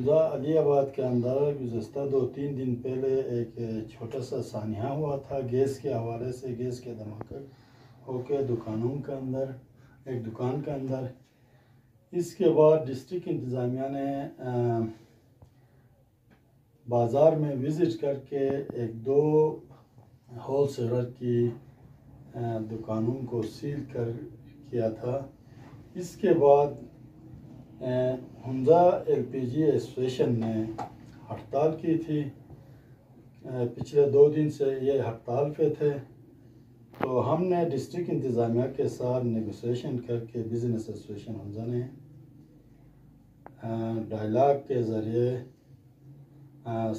حمزہ علی آباد کے اندر گزشتہ 2-3 دن پہلے ایک چھوٹا سا سانحہ ہوا تھا گیس کے حوالے سے، گیس کے دھماکہ ہو کے دکانوں کے اندر، ایک دکان کے اندر۔ اس کے بعد ڈسٹرکٹ انتظامیہ نے بازار میں وزٹ کر کے 1-2 ہول سیلر کی دکانوں کو سیل کیا تھا۔ اس کے بعد حمزہ LPG ایسوسیشن نے ہڑتال کی تھی، پچھلے 2 دن سے یہ ہڑتال پہ تھے، تو ہم نے ڈسٹرکٹ انتظامیہ کے ساتھ نیگوسیشن کر کے بزنس ایسوسیشن حمزہ نے ڈائلاگ کے ذریعے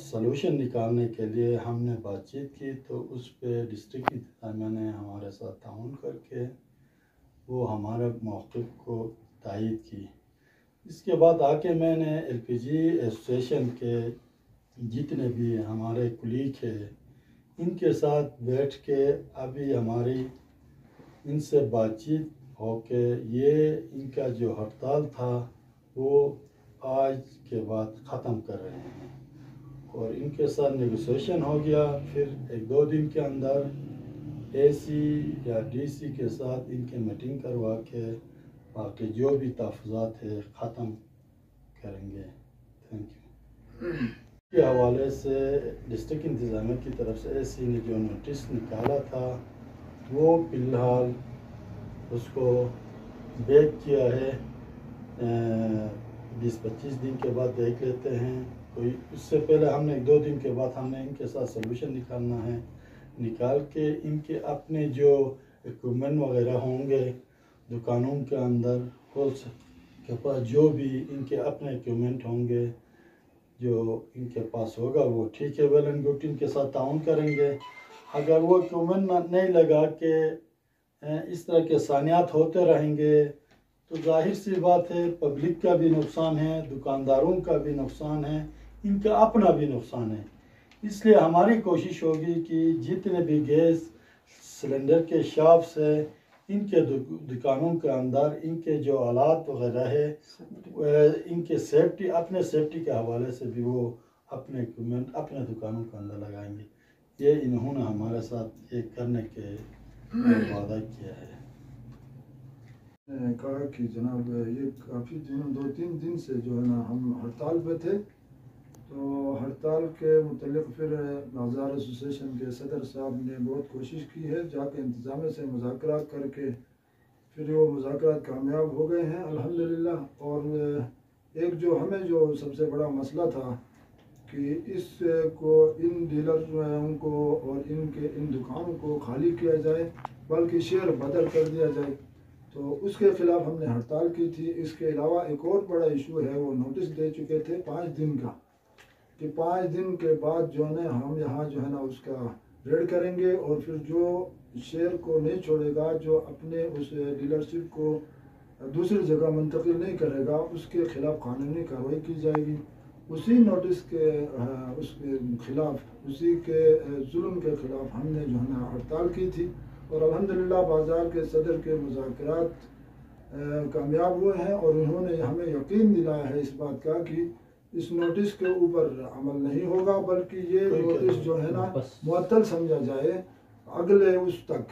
سلوشن نکالنے کے لیے ہم نے بات چیت کی، تو اس پہ ڈسٹرکٹ انتظامیہ نے ہمارے ساتھ تعاون کر کے وہ ہمارے موقف کو تائید کی۔ اس کے بعد آ کے میں نے LPG ایسوسیشن کے جتنے بھی ہمارے کلیگ ہیں ان کے ساتھ بیٹھ کے ابھی ہماری ان سے بات چیت ہو کے یہ ان کا جو ہڑتال تھا وہ آج کے بعد ختم کر رہے ہیں، اور ان کے ساتھ نیگوسیشن ہو گیا۔ پھر 1-2 دن کے اندر AC یا DC کے ساتھ ان کے میٹنگ کروا کے باقی جو بھی تحفظات ہے ختم کریں گے۔ Thank you. اس کے حوالے سے ڈسٹرکٹ انتظامیہ کی طرف سے AC نے جو نوٹس نکالا تھا وہ فی الحال اس کو بیک کیا ہے، 20-25 دن کے بعد دیکھ لیتے ہیں۔ کوئی اس سے پہلے ہم نے 1-2 دن کے بعد ہم نے ان کے ساتھ سلوشن نکالنا ہے، نکال کے ان کے اپنے جو ایکوپمنٹ وغیرہ ہوں گے دکانوں کے اندر، ہولس کے پاس جو بھی ان کے اپنے ایکوپمنٹ ہوں گے جو ان کے پاس ہوگا وہ ٹھیک ہے، ویل اینڈ گڈ، ان کے ساتھ تعاون کریں گے۔ اگر وہ ایکوپمنٹ نہیں لگا کے اس طرح کے سانحات ہوتے رہیں گے تو ظاہر سی بات ہے پبلک کا بھی نقصان ہے، دکانداروں کا بھی نقصان ہے، ان کا اپنا بھی نقصان ہے۔ اس لیے ہماری کوشش ہوگی کہ جتنے بھی گیس سلنڈر کے شاپس ہیں ان کے دکانوں کے اندر ان کے جو آلات وغیرہ ہے ان کے سیفٹی، اپنے سیفٹی کے حوالے سے بھی وہ اپنے ایکوپمنٹ اپنے دکانوں کے اندر لگائیں گے۔ یہ انہوں نے ہمارے ساتھ یہ کرنے کے وعدہ کیا ہے۔ کہا کہ جناب یہ کافی 2-3 دن سے جو ہے نا ہم ہڑتال پہ تھے، تو ہڑتال کے متعلق پھر بازار ایسوسیشن کے صدر صاحب نے بہت کوشش کی ہے، جا کے انتظامیہ سے مذاکرات کر کے پھر وہ مذاکرات کامیاب ہو گئے ہیں الحمدللہ۔ اور ایک جو ہمیں جو سب سے بڑا مسئلہ تھا کہ اس کو ان ڈیلروں کو اور ان دکانوں کو خالی کیا جائے بلکہ شیئر بدل کر دیا جائے، تو اس کے خلاف ہم نے ہڑتال کی تھی۔ اس کے علاوہ ایک اور بڑا ایشو ہے، وہ نوٹس دے چکے تھے 5 دن کا، کہ 5 دن کے بعد جو ہے ہم یہاں جو ہے نا اس کا ریڈ کریں گے، اور پھر جو شیئر کو نہیں چھوڑے گا، جو اپنے اس ڈیلرشپ کو دوسری جگہ منتقل نہیں کرے گا، اس کے خلاف قانونی کارروائی کی جائے گی۔ اسی نوٹس کے اس کے خلاف، اسی کے ظلم کے خلاف ہم نے جو ہے نا ہڑتال کی تھی، اور الحمدللہ بازار کے صدر کے مذاکرات کامیاب ہوئے ہیں، اور انہوں نے ہمیں یقین دلایا ہے اس بات کا کہ اس نوٹس کے اوپر عمل نہیں ہوگا، بلکہ یہ نوٹس جو ہے نا معطل سمجھا جائے اگلے اس تک،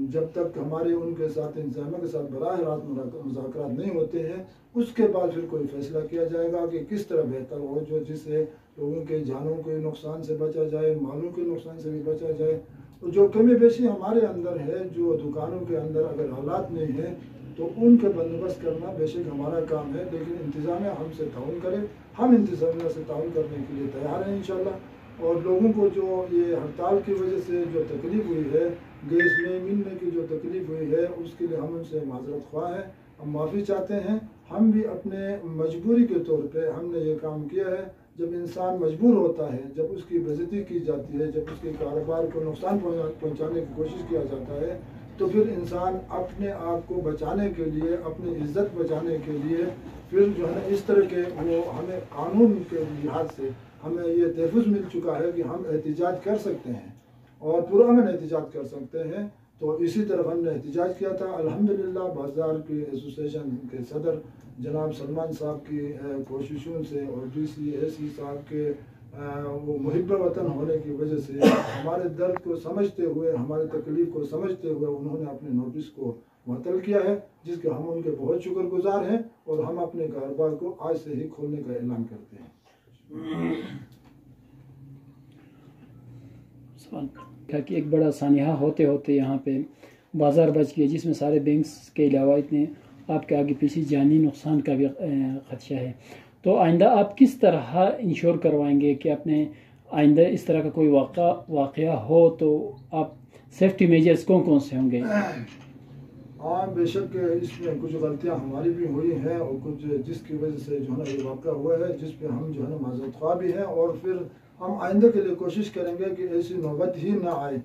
جب تک ہمارے ان کے ساتھ انتظامیہ کے ساتھ براہ راست مذاکرات نہیں ہوتے ہیں، اس کے بعد پھر کوئی فیصلہ کیا جائے گا کہ کس طرح بہتر ہو، جس سے لوگوں کے جانوں کے نقصان سے بچا جائے، مالوں کے نقصان سے بھی بچا جائے، اور جو کمی بیشی ہمارے اندر ہے، جو دکانوں کے اندر اگر حالات نہیں ہیں تو ان کے بندوبست کرنا بے شک ہمارا کام ہے، لیکن انتظامیہ ہم سے تعاون کرے، ہم انتظامیہ سے تعاون کرنے کے لیے تیار ہیں انشاءاللہ۔ اور لوگوں کو جو یہ ہڑتال کی وجہ سے جو تکلیف ہوئی ہے، گیس نہیں ملنے کی جو تکلیف ہوئی ہے، اس کے لیے ہم ان سے معذرت خواہ ہیں، ہم معافی چاہتے ہیں۔ ہم بھی اپنے مجبوری کے طور پہ ہم نے یہ کام کیا ہے۔ جب انسان مجبور ہوتا ہے، جب اس کی بےعزتی کی جاتی ہے، جب اس کے کاروبار کو نقصان پہنچانے کی کوشش کیا جاتا ہے، تو پھر انسان اپنے آپ کو بچانے کے لیے، اپنی عزت بچانے کے لیے پھر جو ہے نا اس طرح کے وہ ہمیں قانون کے لحاظ سے ہمیں یہ تحفظ مل چکا ہے کہ ہم احتجاج کر سکتے ہیں اور پرامن احتجاج کر سکتے ہیں، تو اسی طرف ہم نے احتجاج کیا تھا. الحمدللہ بازار کی ایسوسیشن کے صدر جناب سلمان صاحب کی کوششوں سے اور ڈی سی اے سی صاحب کے وہ محب وطن ہونے کی وجہ سے ہمارے درد کو سمجھتے ہوئے، ہماری تکلیف کو سمجھتے ہوئے انہوں نے اپنے نوٹس کو معطل کیا ہے، جس کے ہم ان کے بہت شکر گزار ہیں، اور ہم اپنے کاروبار کو آج سے ہی کھولنے کا اعلان کرتے ہیں. کہ ایک بڑا سانحہ ہوتے ہوتے یہاں پہ بازار بچ گیا، جس میں سارے بینکس کے علاوہ اتنے آپ کے آگے پیچھے جانی نقصان کا بھی خدشہ ہے. تو آئندہ آپ کس طرح انشور کروائیں گے کہ اپنے آئندہ اس طرح کا کوئی واقعہ ہو تو آپ سیفٹی میجرز کون سے ہوں گے؟ ہاں بے شک اس میں کچھ غلطیاں ہماری بھی ہوئی ہیں، اور کچھ جس کی وجہ سے جو ہے نا یہ واقعہ ہوا ہے، جس پہ ہم جو ہے نا معذرت خواہ بھی ہیں، اور پھر ہم آئندہ کے لیے کوشش کریں گے کہ ایسی نوبت ہی نہ آئے.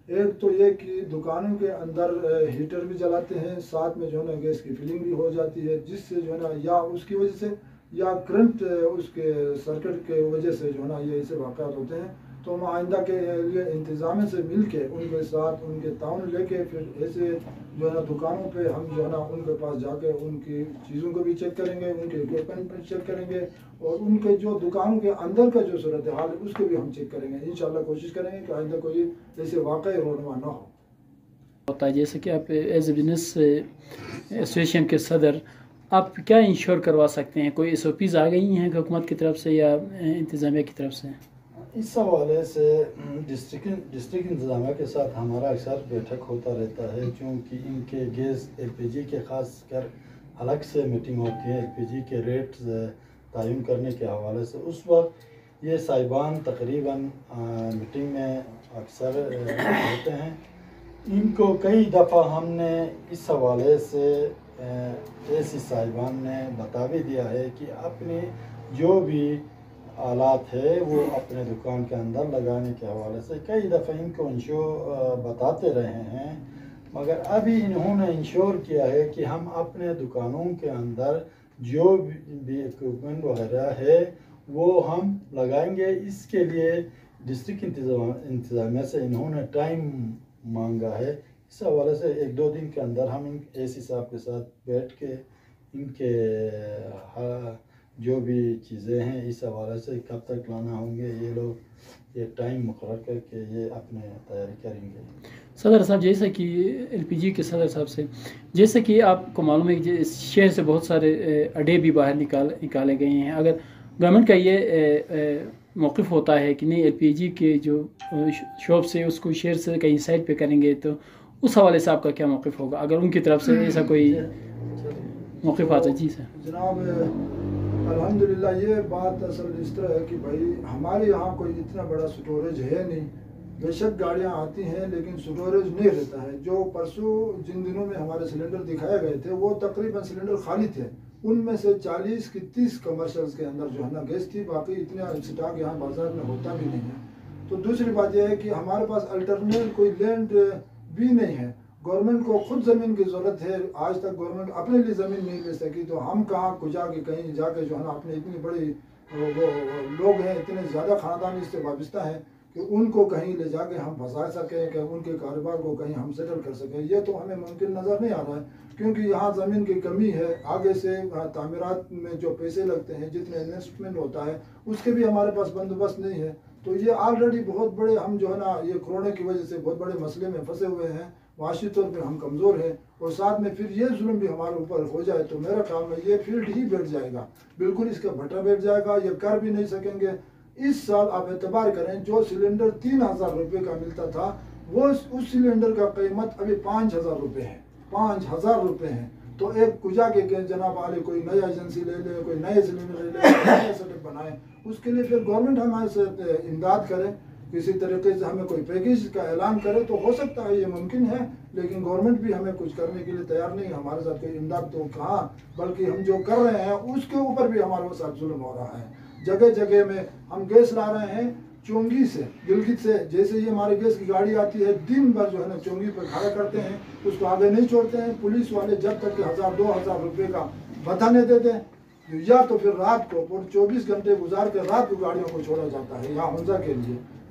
ایک تو یہ کہ دکانوں کے اندر ہیٹر بھی جلاتے ہیں، ساتھ میں جو ہے نا گیس کی فلنگ بھی ہو جاتی ہے، جس سے جو ہے نا یا اس کی وجہ سے یا کرنٹ اس کے سرکٹ کے وجہ سے جو ہے نا یہ ایسے واقعات ہوتے ہیں. تو ہم آئندہ کے لیے انتظامیہ سے مل کے ان کے ساتھ ان کے تعاون لے کے پھر ایسے جو ہے نا دکانوں پہ ہم جو ہے نا ان کے پاس جا کے ان کی چیزوں کو بھی چیک کریں گے، ان کے اکوپمنٹ بھی چیک کریں گے، اور ان کے جو دکانوں کے اندر کا جو صورتحال ہے اس کو بھی ہم چیک کریں گے. انشاءاللہ کوشش کریں گے کہ آئندہ کوئی ایسے واقعی رونما نہ ہو. ہوتا ہے جیسے کہ آپ ایز اے بزنس ایسوسیشن کے صدر آپ کیا انشور کروا سکتے ہیں؟ کوئی ایس او پیز آ گئی ہیں حکومت کی طرف سے یا انتظامیہ کی طرف سے؟ اس حوالے سے ڈسٹرکٹ انتظامیہ کے ساتھ ہمارا اکثر بیٹھک ہوتا رہتا ہے، چونکہ ان کے گیس ایل پی جی کے خاص کر الگ سے میٹنگ ہوتی ہے ایل پی جی کے ریٹ تعین کرنے کے حوالے سے. اس وقت یہ صاحبان تقریباً میٹنگ میں اکثر ہوتے ہیں. ان کو کئی دفعہ ہم نے اس حوالے سے ایسی صاحبان نے بتا بھی دیا ہے کہ اپنے جو بھی آلات ہے وہ اپنے دکان کے اندر لگانے کے حوالے سے کئی دفعہ ان کو انشور بتاتے رہے ہیں، مگر ابھی انہوں نے انشور کیا ہے کہ ہم اپنے دکانوں کے اندر جو بھی اکوپمنٹ وغیرہ ہے وہ ہم لگائیں گے. اس کے لیے ڈسٹرکٹ انتظامیہ سے انہوں نے ٹائم مانگا ہے. اس حوالے سے ایک دو دن کے اندر ہم اے سی صاحب کے ساتھ بیٹھ کے ان کے جو بھی چیزیں ہیں اس حوالے سے کب تک لانا ہوں گے یہ لوگ یہ ٹائم مقرر کر کے یہ اپنے تیاری کریں گے. صدر صاحب جیسا کہ ایل پی جی کے صدر صاحب سے جیسے کہ آپ کو معلوم ہے کہ اس شہر سے بہت سارے اڈے بھی باہر نکالے گئے ہیں، اگر گورنمنٹ کا یہ موقف ہوتا ہے کہ نہیں ایل پی جی کے جو شاپ سے اس کو شہر سے کہیں سائڈ پہ کریں گے، تو اس حوالے سے آپ کا کیا موقف ہوگا اگر ان کی طرف سے ایسا کوئی موقف آتا ہے؟ جی سر. جناب الحمدللہ یہ بات اصل اس طرح ہے کہ بھائی ہمارے یہاں کوئی اتنا بڑا سٹوریج ہے نہیں. بے شک گاڑیاں آتی ہیں لیکن سٹوریج نہیں رہتا ہے. جو پرسوں جن دنوں میں ہمارے سلنڈر دکھائے گئے تھے وہ تقریباً سلنڈر خالی تھے. ان میں سے 40 کی 30 کمرشلز کے اندر جو ہے نا گیس تھی، باقی اتنا اسٹاک یہاں بازار میں ہوتا بھی نہیں ہے. تو دوسری بات یہ ہے کہ ہمارے پاس الٹرنیٹ کوئی لینڈ بھی نہیں ہے. گورنمنٹ کو خود زمین کی ضرورت ہے. آج تک گورنمنٹ اپنے لیے زمین نہیں لے سکی، تو ہم کہاں کجا کے کہیں جا کے جو ہے نا اپنے اتنی بڑی وہ لوگ ہیں، اتنے زیادہ خاندان اس سے وابستہ ہیں کہ ان کو کہیں لے جا کے ہم پھنسا سکیں کہ ان کے کاروبار کو کہیں ہم سیٹل کر سکیں. یہ تو ہمیں ممکن نظر نہیں آ رہا ہے کیونکہ یہاں زمین کی کمی ہے. آگے سے تعمیرات میں جو پیسے لگتے ہیں، جتنے انویسٹمنٹ ہوتا ہے، اس کے بھی ہمارے پاس بندوبست نہیں ہے. تو یہ آلریڈی بہت بڑے ہم جو ہے نا یہ کورونا کی وجہ سے بہت بڑے مسئلے میں پھنسے ہوئے ہیں. معاشی طور پہ ہم کمزور ہیں، اور ساتھ میں پھر یہ ظلم بھی ہمارے اوپر ہو جائے تو میرا خیال میں یہ فیلڈ ہی بیٹھ جائے گا، بالکل اس کا بھٹا بیٹھ جائے گا. یہ کر بھی نہیں سکیں گے. اس سال آپ اعتبار کریں جو سلنڈر 3000 روپے کا ملتا تھا، وہ اس سلنڈر کا قیمت ابھی 5000 روپے ہے. 5000 روپے ہیں. تو ایک کجا کے جناب عالی کوئی نئی ایجنسی لے لے، کوئی نئے سلنڈر لے لے، نیا سیٹ اپ بنائے. اس کے لیے پھر گورنمنٹ ہمارے سے امداد کرے، کسی طریقے سے ہمیں کوئی پیکیج کا اعلان کرے تو ہو سکتا ہے یہ ممکن ہے. لیکن گورنمنٹ بھی ہمیں کچھ کرنے کے لیے تیار نہیں ہے. ہمارے ساتھ کوئی امداد تو کہاں، بلکہ ہم جو کر رہے ہیں اس کے اوپر بھی ہمارے ساتھ ظلم ہو رہا ہے. جگہ جگہ میں ہم گیس لا رہے ہیں چونگی سے، گلگت سے. جیسے یہ ہماری گیس کی گاڑی آتی ہے، دن بھر جو ہے نا چونگی پر کھڑا کرتے ہیں، اس کو آگے نہیں چھوڑتے ہیں. پولیس والے جب تک کہ 1000-2000 روپے کا بھتہ نہیں دیتے ہیں، یا تو پھر رات کو 24 گھنٹے گزار کے رات کو گاڑیوں کو چھوڑا جاتا ہے یہاں ہنزا کے لیے،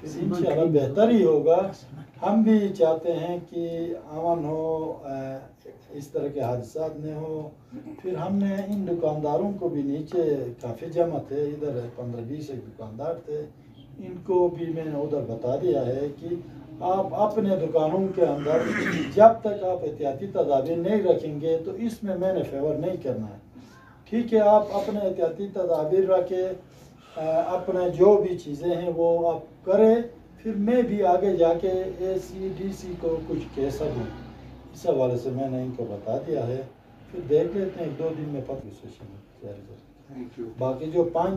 پھر انشاءاللہ بہتر ہی ہوگا. ہم بھی چاہتے ہیں کہ امن ہو، اس طرح کے حادثات نہ ہو. پھر ہم نے ان دکانداروں کو بھی، نیچے کافی جمع تھے، ادھر 15-20 دکاندار تھے، ان کو بھی میں نے ادھر بتا دیا ہے کہ آپ اپنے دکانوں کے اندر جب تک آپ احتیاطی تدابیر نہیں رکھیں گے تو اس میں نے فیور نہیں کرنا ہے. ٹھیک ہے، آپ اپنے احتیاطی تدابیر رکھے، اپنے جو بھی چیزیں ہیں وہ آپ کریں، پھر میں بھی آگے جا کے ACDC کو کچھ کہہ سکوں. اس حوالے سے میں نے ان کو بتا دیا ہے. پھر دیکھ لیتے ہیں 1-2 دن میں پتہ سیشن. باقی جو 5